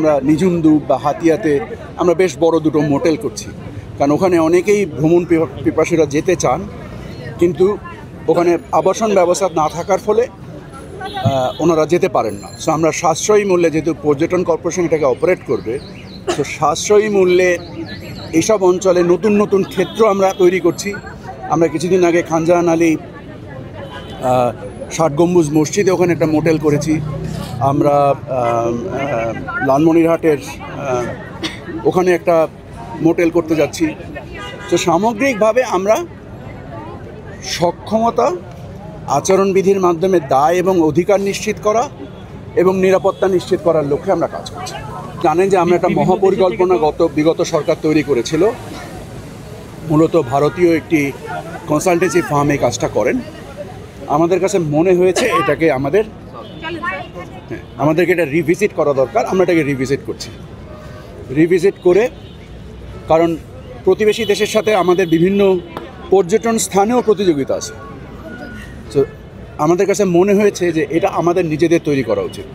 আমরা নিজুমদু বা হাতিয়াতে আমরা বেশ বড় দুটো মোটেল করছি, কারণ ওখানে অনেকেই ভ্রমণ পিপাসীরা যেতে চান, কিন্তু ওখানে আবাসন ব্যবস্থা না থাকার ফলে ওনারা যেতে পারেন না। সো আমরা সাশ্রয়ী মূল্যে, যেহেতু পর্যটন কর্পোরেশন এটাকে অপারেট করবে, তো সাশ্রয়ী মূল্যে এইসব অঞ্চলে নতুন নতুন ক্ষেত্র আমরা তৈরি করছি। আমরা কিছুদিন আগে খানজাহান আলী ৬০ গম্বুজ মসজিদে ওখানে একটা মোটেল করেছি। আমরা লালমনিরহাটের ওখানে একটা মোটেল করতে যাচ্ছি। তো সামগ্রিকভাবে আমরা সক্ষমতা, আচরণবিধির মাধ্যমে দায় এবং অধিকার নিশ্চিত করা এবং নিরাপত্তা নিশ্চিত করার লক্ষ্যে আমরা কাজ করছি। জানেন যে আমরা একটা মহাপরিকল্পনা বিগত সরকার তৈরি করেছিল। মূলত ভারতীয় একটি কনসালটেন্সি ফার্ম এই কাজটা করেন। আমাদের কাছে মনে হয়েছে এটাকে আমাদেরকে এটা রিভিজিট করা দরকার। আমরা এটাকে রিভিজিট করছি। রিভিজিট করে, কারণ প্রতিবেশী দেশের সাথে আমাদের বিভিন্ন পর্যটন স্থানেও প্রতিযোগিতা আছে। তো আমাদের কাছে মনে হয়েছে যে এটা আমাদের নিজেদের তৈরি করা উচিত।